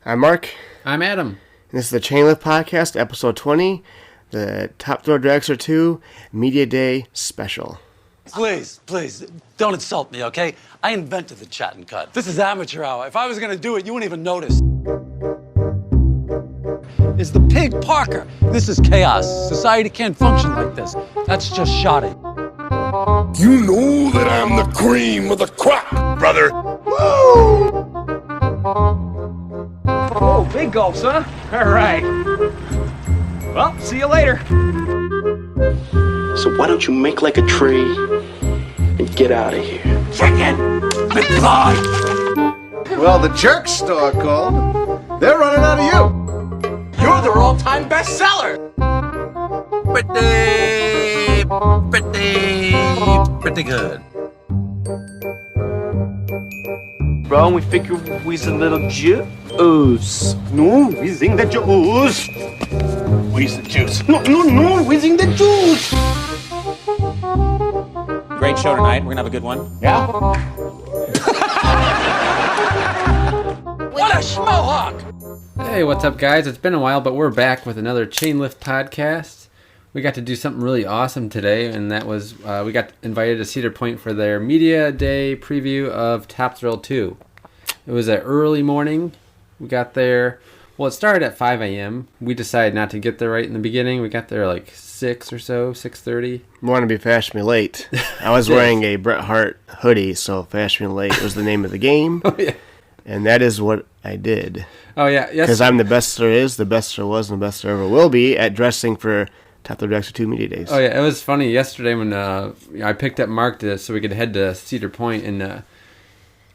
I'm Mark. I'm Adam. And this is the Chain Lift Podcast, episode 20, the Top Thrill Dragster 2 Media Day Special. Please, don't insult me, okay? I invented the chat and cut. This is amateur hour. If I was gonna do it, you wouldn't even notice. Is the pig Parker. This is chaos. Society can't function like this. That's just shoddy. You know that I'm the cream of the crop, brother. Woo! Oh, big gulps, huh? All right. Well, see you later. So why don't you make like a tree and get out of here? Chicken! McFly! Well, the jerk store called. They're running out of you. You're their all-time bestseller! Pretty good. Bro, we figure we's a little juice. No, we sing the juice. Where's the juice? No, we sing the juice! Great show tonight. We're gonna have a good one. Yeah? What a schmohawk! Hey, what's up, guys? It's been a while, but we're back with another Chain Lift Podcast. We got to do something really awesome today, and that was we got invited to Cedar Point for their Media Day preview of Top Thrill 2. It was an early morning. We got there. Well, it started at 5 a.m. We decided not to get there right in the beginning. We got there like 6 or so, 6:30. Want to be Fast Me Late. I was wearing a Bret Hart hoodie, so Fast Me Late was the name of the game. Oh, yeah. And that is what I did. Oh, yeah. Yes. Because I'm the best there is, the best there was, and the best there ever will be at dressing for Top Thrill Dragster 2 Media Days. Oh, yeah. It was funny yesterday when I picked up Mark so we could head to Cedar Point, and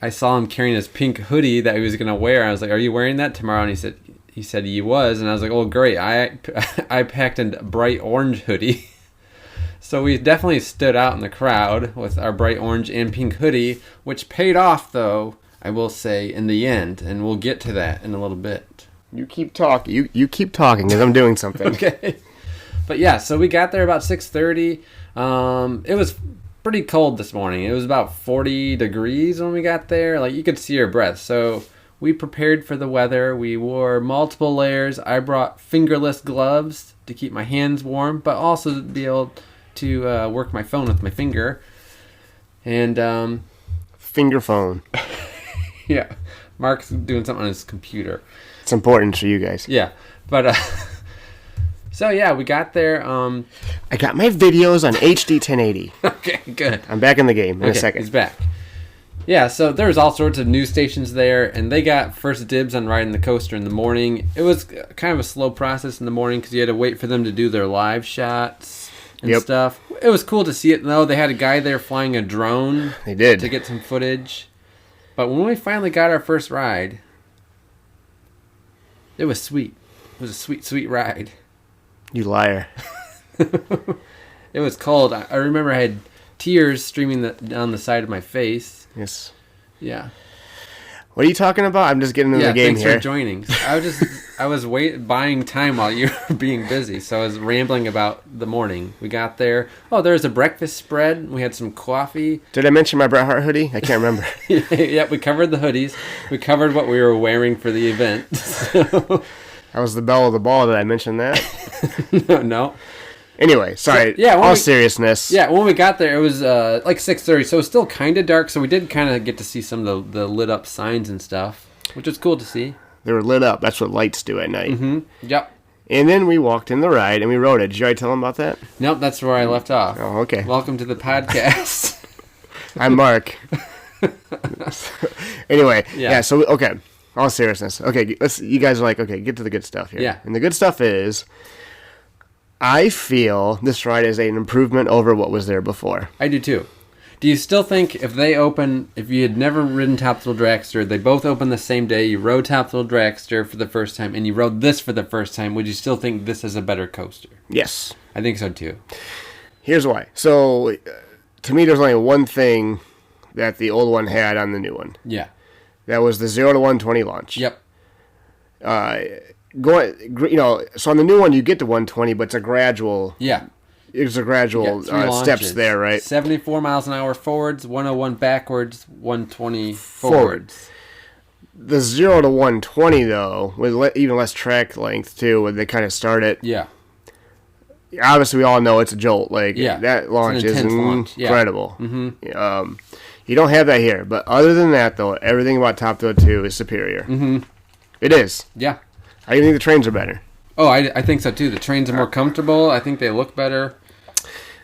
I saw him carrying his pink hoodie that he was going to wear. I was like, "Are you wearing that tomorrow?" And he said he was, and I was like, "Oh, great." I packed a bright orange hoodie. So we definitely stood out in the crowd with our bright orange and pink hoodie, which paid off, though, I will say, in the end, and we'll get to that in a little bit. You keep talking. You keep talking because I'm doing something. Okay. But yeah, so we got there about 6:30. It was pretty cold this morning. It was about 40 degrees when we got there. Like, you could see our breath. So we prepared for the weather. We wore multiple layers. I brought fingerless gloves to keep my hands warm, but also to be able to work my phone with my finger. And Finger phone. yeah, Mark's doing something on his computer. It's important for you guys. Yeah, but so yeah, we got there. I got my videos on HD 1080. Okay, good. I'm back in the game in a second. He's back. Yeah, so there was all sorts of news stations there, and they got first dibs on riding the coaster in the morning. It was kind of a slow process in the morning because you had to wait for them to do their live shots and stuff. It was cool to see it, though. They had a guy there flying a drone. They did. To get some footage. But when we finally got our first ride, it was sweet. It was a sweet, sweet ride. You liar. It was cold. I remember I had tears streaming down the side of my face. Yes. Yeah. What are you talking about? I'm just getting into the game thanks here. for joining. I was buying time while you were being busy, so I was rambling about the morning. We got there. Oh, there was a breakfast spread. We had some coffee. Did I mention my Bret Hart hoodie? I can't remember. Yeah, we covered the hoodies. We covered what we were wearing for the event. So. I was the belle of the ball. Did I mention that? No. Anyway, sorry. So, yeah, all seriousness. Yeah, when we got there, it was like 6:30, so it was still kind of dark, so we did kind of get to see some of the lit up signs and stuff, which was cool to see. They were lit up. That's what lights do at night. Mm-hmm. Yep. And then we walked in the ride and we rode it. Did you already tell them about that? Nope, that's where I left off. Oh, okay. Welcome to the podcast. I'm Mark. Anyway, Yeah. So, okay. All seriousness. Okay, you guys are like, okay, get to the good stuff here. Yeah. And the good stuff is, I feel this ride is an improvement over what was there before. I do too. Do you still think if you had never ridden Top Thrill Dragster, they both opened the same day, you rode Top Thrill Dragster for the first time, and you rode this for the first time, would you still think this is a better coaster? Yes. I think so too. Here's why. So, to me, there's only one thing that the old one had on the new one. Yeah. That was the 0 to 120 launch. Yep. So on the new one you get to 120, but it's a gradual. Yeah. There's a gradual steps there, right? 74 miles an hour forwards, 101 backwards, 120 forwards. The 0 to 120 though, with even less track length too, when they kind of start it. Yeah. Obviously, we all know it's a jolt. Like Yeah. that launch is incredible. Yeah. Mm-hmm. You don't have that here, but other than that, though, everything about Top Thrill 2 is superior. Mm-hmm. It is. Yeah. I even think the trains are better. Oh, I think so too. The trains are more comfortable. I think they look better.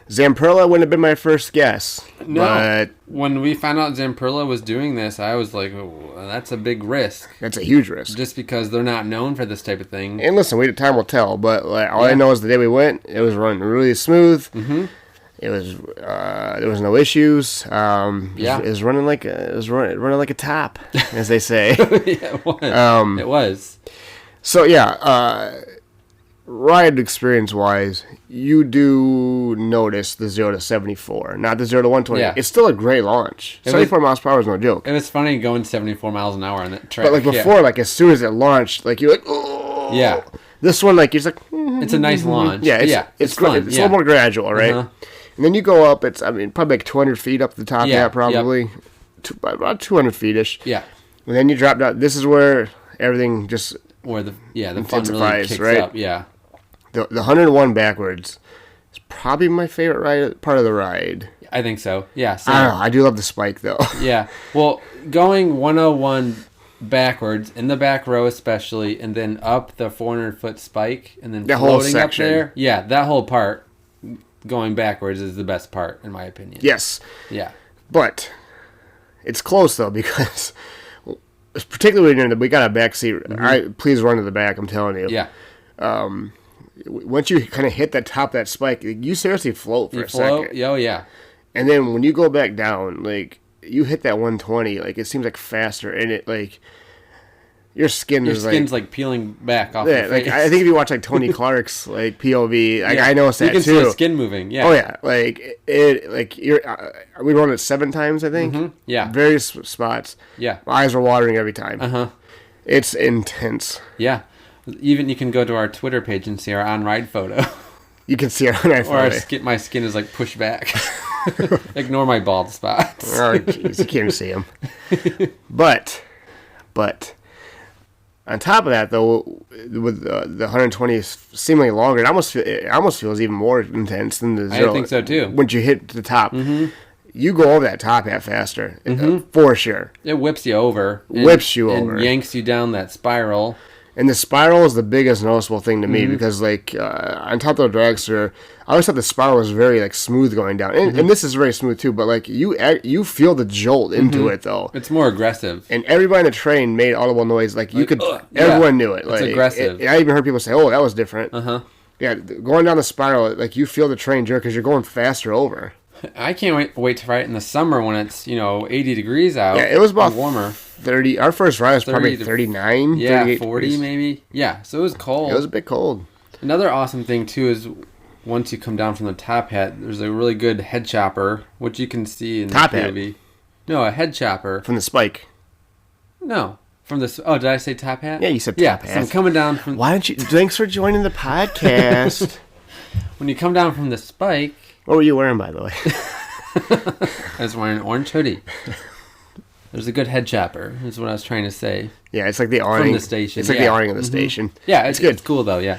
Zamperla wouldn't have been my first guess. No. But when we found out Zamperla was doing this, I was like, oh, that's a big risk. that's a huge risk. Just because they're not known for this type of thing. And listen, time will tell. But all I know is the day we went, it was running really smooth. Mm-hmm. It was there was no issues. It was running like running like a top, as they say. Yeah, it was. It was. So yeah, ride experience wise, you do notice the 0 to 74, not the 0 to 120. Yeah. It's still a great launch. 74 miles per hour is no joke. It was funny going 74 miles an hour on that track. But like before, like as soon as it launched, like you're like, oh. Yeah. This one, like, you're like, it's a nice launch. Yeah, it's fun. It's a little more gradual, right? Uh-huh. And then you go up. It's probably like 200 feet up the top. Yeah, probably about 200 feet ish. Yeah. And then you drop down. This is where everything just Where the fun really intensifies, kicks right? up. Yeah. The 101 backwards is probably my favorite part of the ride. I think so. Yeah. Same. I don't know. I do love the spike though. Yeah. Well, going 101 backwards in the back row especially, and then up the 400-foot spike, and then That whole floating up section. there. Yeah, that whole part going backwards is the best part in my opinion. Yes, Yeah. but it's close though because particularly when we got a back seat. Please run to the back. I'm telling you. Yeah. Once you kind of hit the top of that spike, you seriously float for a second. Oh yeah. And then when you go back down, like you hit that 120, like it seems like faster, and it like your skin's like peeling back off. Yeah, your like face. I think if you watch like Tony Clark's like POV, like, Yeah. I noticed that you can too. see the skin moving. Yeah. Oh yeah, like it, like you're. We run it 7 times, I think. Mm-hmm. Yeah. Various spots. Yeah. My eyes were watering every time. Uh-huh. It's intense. Yeah. Even you can go to our Twitter page and see our on-ride photo. You can see it on our Or phone. my skin is like pushed back. Ignore my bald spots. Oh jeez, you can't even see them. But on top of that, though, with the 120 is seemingly longer, it almost feels even more intense than the 0. I think so too. Once you hit the top, you go over that top hat faster, Mm-hmm. for sure. It whips you over. And yanks you down that spiral. And the spiral is the biggest noticeable thing to me Mm-hmm. because, like, on top of the dragster, I always thought the spiral was very like smooth going down, and this is very smooth too. But like you feel the jolt into it though. It's more aggressive. And everybody in the train made audible noise. Like you could, everyone knew it. Like aggressive. I even heard people say, "Oh, that was different." Uh-huh. Yeah, going down the spiral, like you feel the train jerk because you're going faster over. I can't wait to ride it in the summer when it's 80 degrees out. Yeah, it was about warmer. 30. Our first ride was probably 39. Yeah, 38 40 degrees. maybe. Yeah, so it was cold. It was a bit cold. Another awesome thing too is once you come down from the top hat, there's a really good head chopper, which you can see in Top the hat? POV. No, a head chopper. From the spike. No, from this. Oh, did I say top hat? Yeah, you said top yeah, hat. So I'm coming down from. Why don't you? Thanks for joining the podcast. When you come down from the spike, What were you wearing, by the way? I was wearing an orange hoodie. There's a good head chopper. Is what I was trying to say. Yeah, it's like the awning. the station, It's like the yeah. awning of the station. Yeah, it's good. It's cool though. Yeah,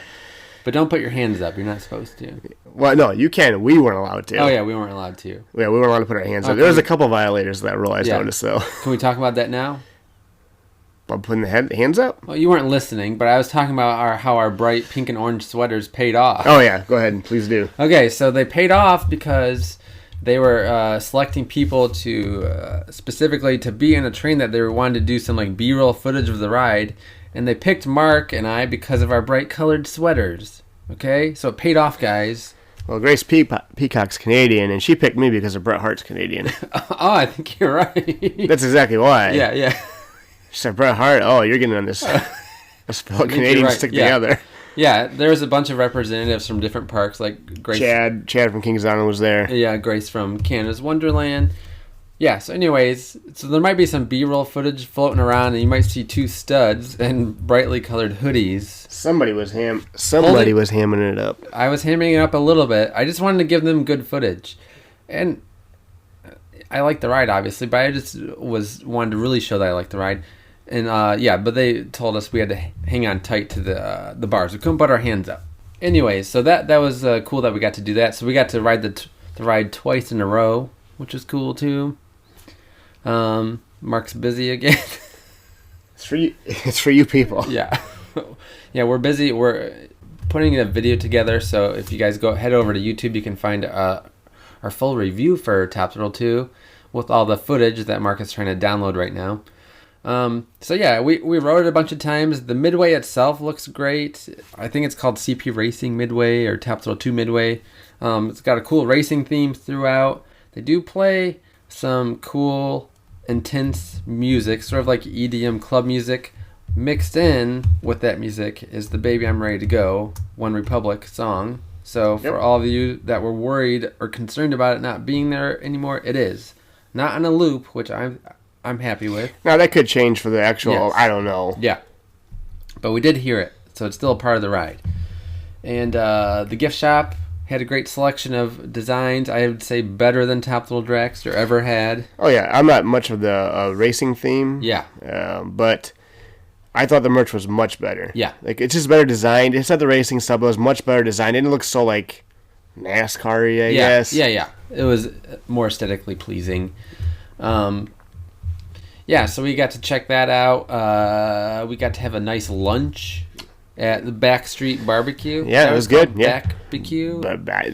but don't put your hands up. You're not supposed to. Well, no, you can. We weren't allowed to. Oh yeah, we weren't allowed to. Yeah, we weren't allowed to put our hands up. Okay. There was a couple violators that I realized Yeah. noticed, though. Can we talk about that now? But putting the hands up? Well, you weren't listening, but I was talking about how our bright pink and orange sweaters paid off. Oh, yeah. Go ahead. Please do. Okay, so they paid off because they were selecting people to specifically to be in a train that they wanted to do some like B-roll footage of the ride, and they picked Mark and I because of our bright colored sweaters. Okay, so it paid off, guys. Well, Grace Peacock's Canadian, and she picked me because of Bret Hart's Canadian. Oh, I think you're right. That's exactly why. Yeah. She said, Bret Hart, oh, you're getting on this. Let's fellow Canadians right. stick Yeah. together. Yeah, there was a bunch of representatives from different parks, like Grace. Chad from Kings Island was there. Yeah, Grace from Canada's Wonderland. Yeah, so anyways, so there might be some B-roll footage floating around, and you might see 2 studs and brightly colored hoodies. Somebody was hamming it up. I was hamming it up a little bit. I just wanted to give them good footage. And I like the ride, obviously, but I just wanted to really show that I like the ride. And but they told us we had to hang on tight to the bars. We couldn't put our hands up. Anyways, so that was cool that we got to do that. So we got to ride the ride twice in a row, which was cool too. Mark's busy again. It's for you. It's for you people. Yeah, yeah, we're busy. We're putting a video together. So if you guys head over to YouTube, you can find our full review for Top Thrill 2 with all the footage that Mark is trying to download right now. So yeah, we rode it a bunch of times. The Midway itself looks great. I think it's called CP Racing Midway or Top Thrill 2 Midway. It's got a cool racing theme throughout. They do play some cool, intense music, sort of like EDM club music. Mixed in with that music is the Baby I'm Ready to Go, One Republic song. So for all of you that were worried or concerned about it not being there anymore, it is. Not on a loop, which I'm happy with. Now, that could change for the actual, Yes. I don't know. Yeah. But we did hear it, so it's still a part of the ride. And the gift shop had a great selection of designs. I would say better than Top Thrill Dragster ever had. Oh, yeah. I'm not much of the racing theme. Yeah. But I thought the merch was much better. Yeah. Like, it's just better designed. It's not the racing stuff, but it was much better designed. It didn't look so, like, NASCAR-y, I guess. Yeah. It was more aesthetically pleasing. Yeah, so we got to check that out. We got to have a nice lunch at the Backstreet Barbecue. Yeah, it was good. Yeah. Barbecue.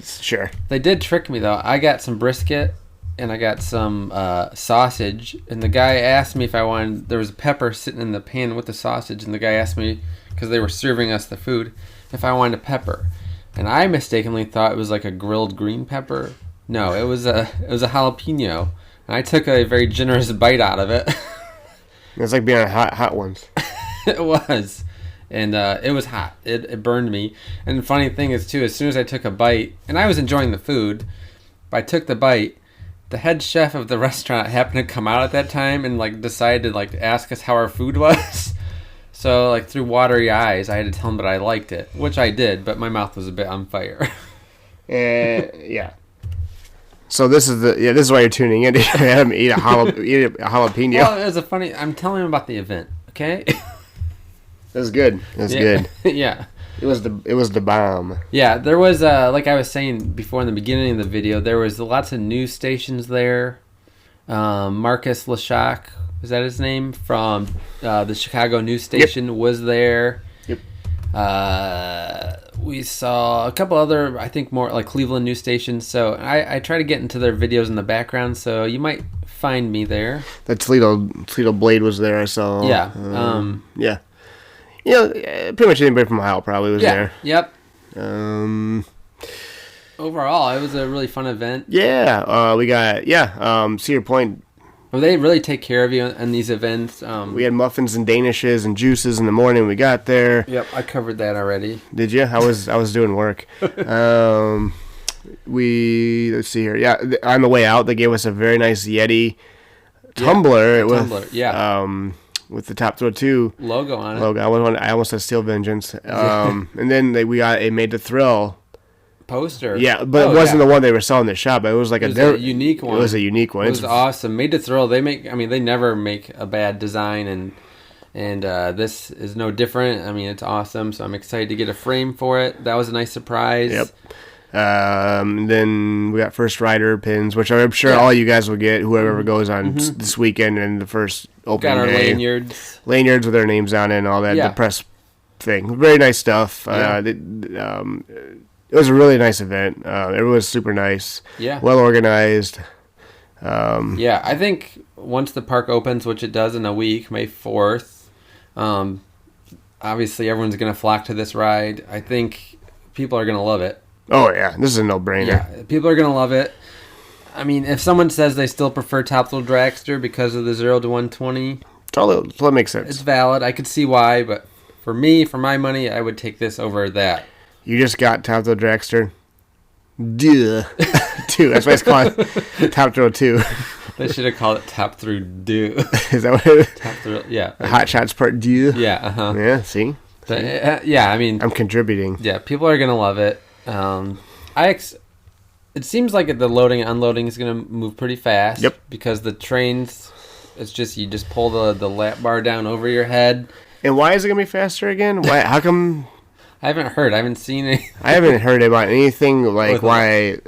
Sure. They did trick me, though. I got some brisket, and I got some sausage, and the guy asked me if I wanted... There was pepper sitting in the pan with the sausage, and the guy asked me, because they were serving us the food, if I wanted a pepper. And I mistakenly thought it was like a grilled green pepper. No, it was a jalapeno. And I took a very generous bite out of it. It's like being on hot ones. It was. And it was hot. It burned me. And the funny thing is, too, as soon as I took a bite, and I was enjoying the food, but I took the bite, the head chef of the restaurant happened to come out at that time and decided to ask us how our food was. So through watery eyes, I had to tell him that I liked it, which I did, but my mouth was a bit on fire. Yeah. So this is why you're tuning in to have him eat a jalapeno. Well, it was I'm telling him about the event, okay? It was good. It was good. Yeah. It was the bomb. Yeah, there was like I was saying before in the beginning of the video, there was lots of news stations there. Marcus Lashak, is that his name? From the Chicago news station was there. Yep. We saw a couple other, I think more like Cleveland news stations. So I try to get into their videos in the background, so you might find me there. The Toledo Blade was there, I saw. Yeah. Yeah. Pretty much anybody from Ohio probably was there. Yep. Overall, it was a really fun event. Yeah. We got Cedar Point. Well, they really take care of you in these events. We had muffins and danishes and juices in the morning when we got there. Yep, I covered that already. Did you? I was doing work. Let's see here. Yeah, on the way out, they gave us a very nice Yeti tumbler. With the Top Thrill 2 logo on it. I almost said Steel Vengeance. And then we got a Made to Thrill poster. Yeah, but it wasn't the one they were selling in the shop. It was like a unique one. It was a unique one. It was awesome. Made to Thrill. They never make a bad design, and this is no different. I mean, it's awesome. So I'm excited to get a frame for it. That was a nice surprise. Yep. And then we got First Rider pins, which I'm sure all you guys will get, whoever goes on this weekend and the first opening day. Got our lanyards. Lanyards with their names on it and all that, the press thing. Very nice stuff. Yeah. It was a really nice event. It was super nice. Yeah. Well organized. I think once the park opens, which it does in a week, May 4th, obviously everyone's going to flock to this ride. I think people are going to love it. Oh, yeah. This is a no-brainer. Yeah, people are going to love it. I mean, if someone says they still prefer Top Thrill Dragster because of the 0 to 120... That makes sense. It's valid. I could see why, but for me, for my money, I would take this over that. You just got Top Thrill Dragster? Duh. 2. That's why it's called Top Thrill 2. They should have called it Top Thrill Do. Is that what it is? Top Thrill, yeah. Hot Shots Part Do? Yeah, uh-huh. Yeah, see? I mean... I'm contributing. Yeah, people are going to love it. It seems like the loading and unloading is going to move pretty fast. Yep. Because the trains It's just you just pull the lap bar down over your head. And why is it gonna be faster again? Why? How come? I haven't heard. I haven't seen it. I haven't heard about anything like why.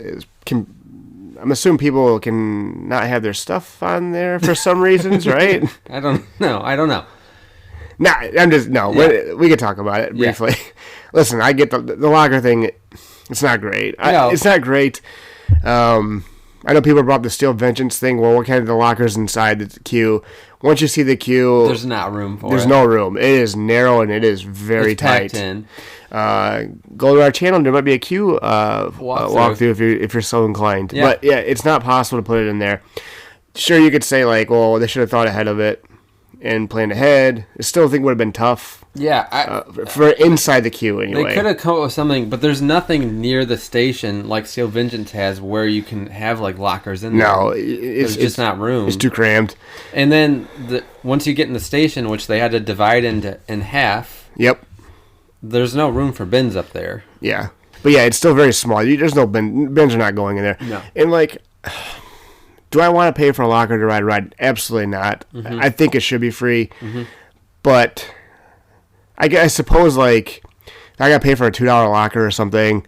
I'm assuming people can not have their stuff on there for some reasons, right? I don't know. Nah, we could talk about it briefly. Yeah. Listen, I get the locker thing. It's not great. It's not great. I know people brought up the Steel Vengeance thing. Well, what kind of the lockers inside the queue? Once you see the queue, there's not room for it. There's no room. It is narrow and it is very tight. Packed in. Go to our channel. There might be a queue walkthrough if you're so inclined. Yeah. But yeah, it's not possible to put it in there. Sure, you could say like, well, they should have thought ahead of it and planned ahead. I still think would have been tough. Yeah, for inside the queue anyway. They could have come up with something, but there's nothing near the station like Steel Vengeance has where you can have like lockers in there. No, it's just not room. It's too crammed. And then once you get in the station, which they had to divide in half. Yep. There's no room for bins up there. Yeah, but yeah, it's still very small. There's no bins are not going in there. No. And like, do I want to pay for a locker to ride a ride? Absolutely not. Mm-hmm. I think it should be free. Mm-hmm. But I suppose, like, if I got to pay for a $2 locker or something,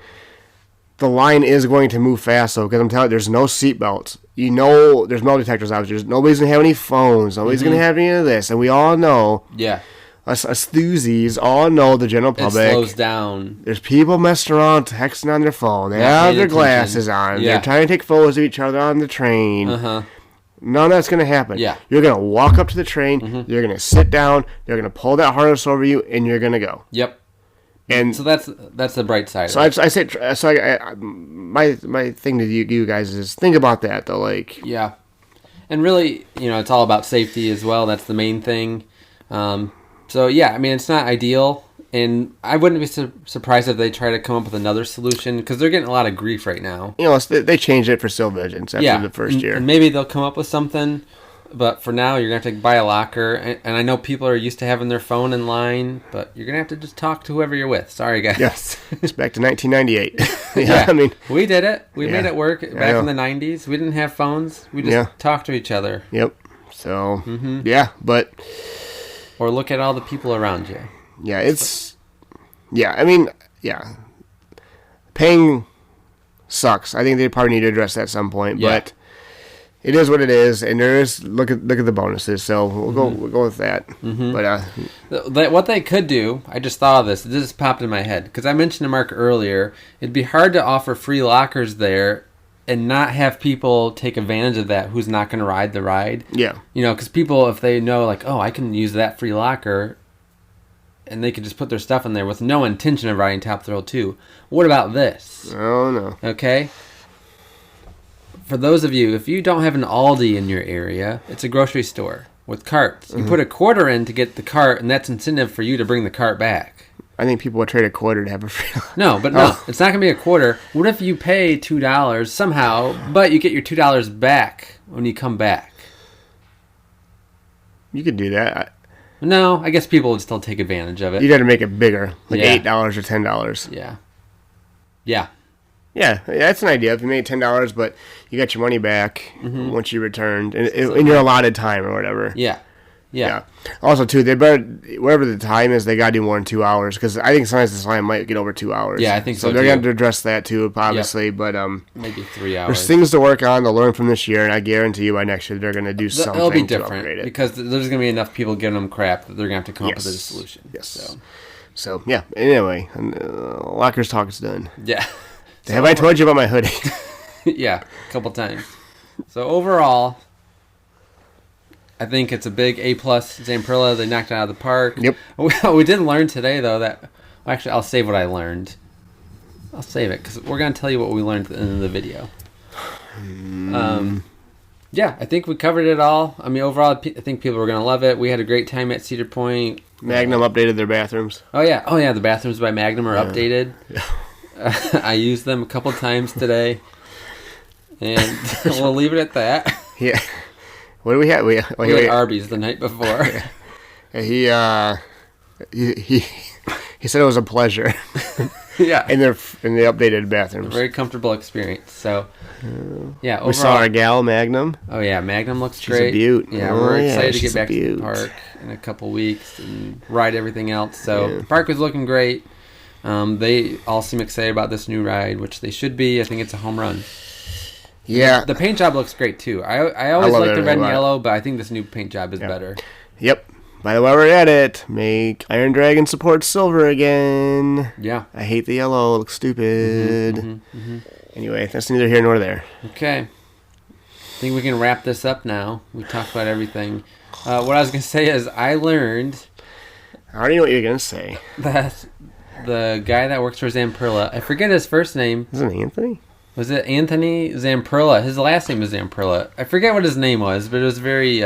the line is going to move fast, though, because I'm telling you, there's no seatbelts. You know, there's metal detectors out there. Nobody's going to have any phones. Nobody's going to have any of this. And we all know. Yeah. Us thuzies all know the general public. It slows down. There's people messing around, texting on their phone. They have their glasses on. Yeah. They're trying to take photos of each other on the train. Uh-huh. None of that's going to happen. Yeah. You're going to walk up to the train. Mm-hmm. You're going to sit down. They're going to pull that harness over you, and you're going to go. Yep. And so that's the bright side. So I say, my thing to you guys is think about that though. Like, yeah, and really, it's all about safety as well. That's the main thing. So yeah, I mean, it's not ideal. And I wouldn't be surprised if they try to come up with another solution because they're getting a lot of grief right now. They changed it for Steel Vengeance after the first year. And maybe they'll come up with something, but for now, you're going to have to buy a locker. And I know people are used to having their phone in line, but you're going to have to just talk to whoever you're with. Sorry, guys. Yes, it's back to 1998. Yeah, I mean, we did it. We made it work back in the 90s. We didn't have phones. We just talked to each other. Yep. So, but... Or look at all the people around you. Yeah, paying sucks. I think they probably need to address that at some point, but it is what it is, and there is look at the bonuses. So we'll go with that. Mm-hmm. But what they could do, I just thought of this. This just popped in my head because I mentioned to Mark earlier. It'd be hard to offer free lockers there and not have people take advantage of that who's not going to ride the ride. Yeah, because people, if they know like, oh, I can use that free locker. And they could just put their stuff in there with no intention of riding Top Thrill 2. What about this? Oh, no. Okay? For those of you, if you don't have an Aldi in your area, it's a grocery store with carts. Mm-hmm. You put a quarter in to get the cart, and that's incentive for you to bring the cart back. I think people would trade a quarter to have a free... No, it's not going to be a quarter. What if you pay $2 somehow, but you get your $2 back when you come back? You could do that. No, I guess people would still take advantage of it. You'd have to make it bigger, like $8 or $10. Yeah. Yeah, that's an idea. If you made $10, but you got your money back once you returned, and in your allotted time or whatever. Yeah. Also, too, they better, whatever the time is, they got to do more than 2 hours, because I think sometimes this line might get over 2 hours. Yeah, I think so, they're going to address that, too, obviously, but... maybe 3 hours. There's things to work on, to learn from this year, and I guarantee you by next year they're going to do something It'll be to upgrade it. Because there's going to be enough people giving them crap that they're going to have to come up with a solution. Yes. So yeah, anyway, Lockers talk is done. Yeah. Have I told you about my hoodie? Yeah, a couple times. So overall... I think it's a big A+. Zamperla, they knocked it out of the park. Yep. We did learn today, though, that... Well, actually, I'll save what I learned. I'll save it, because we're going to tell you what we learned at the end of the video. Yeah, I think we covered it all. I mean, overall, I think people were going to love it. We had a great time at Cedar Point. Magnum updated their bathrooms. Oh, yeah, the bathrooms by Magnum are updated. Yeah. I used them a couple times today. And we'll leave it at that. Yeah. What do we have? We had Arby's the night before. He He said it was a pleasure. Yeah. in the updated bathrooms. A very comfortable experience. So, yeah. Overall, we saw our gal Magnum. Oh yeah, Magnum looks She's great. a beaut. Yeah, we're excited to get back to the park in a couple weeks and ride everything else. So the park is looking great. They all seem excited about this new ride, which they should be. I think it's a home run. Yeah, the paint job looks great too. I always like the red and yellow, but I think this new paint job is better. Yep. By the way, we're at it. Make Iron Dragon support silver again. Yeah. I hate the yellow. It looks stupid. Anyway, that's neither here nor there. Okay. I think we can wrap this up now. We talked about everything. What I was going to say is I learned... I already know what you're going to say. That the guy that works for Zamperla, I forget his first name. Isn't it Anthony? Was it Anthony Zamperla? His last name is Zamperla. I forget what his name was, but it was very...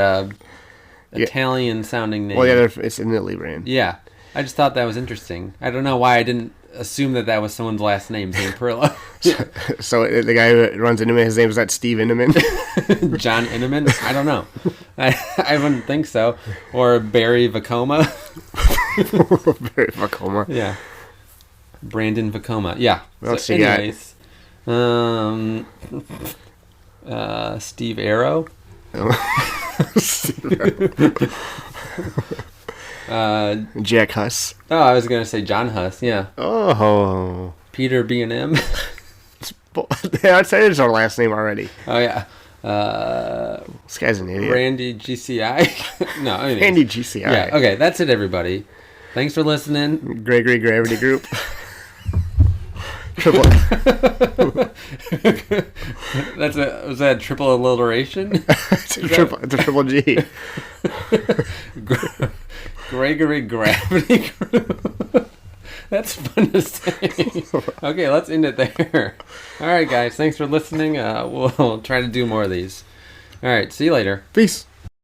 Italian-sounding name. Well, yeah, it's an Italy brand. Yeah. I just thought that was interesting. I don't know why I didn't assume that was someone's last name, Zamperla. So the guy who runs Inman, his name is that Steve Inman? John Inman? I don't know. I wouldn't think so. Or Barry Vacoma. Barry Vacoma. Yeah. Brandon Vacoma. Yeah. What so else Steve Arrow. Jack Huss. Oh, I was gonna say John Huss. Yeah. Oh. Peter B&M. Yeah, I'd say it's our last name already. Oh yeah. This guy's an idiot. Randy GCI. No. Anyways. Randy GCI. Yeah. Okay, that's it, everybody. Thanks for listening. Gregory Gravity Group. Triple. Was that a triple alliteration? It's a triple G. Gregory Gravity Group. That's fun to say. Okay, let's end it there. All right, guys. Thanks for listening. We'll try to do more of these. All right. See you later. Peace.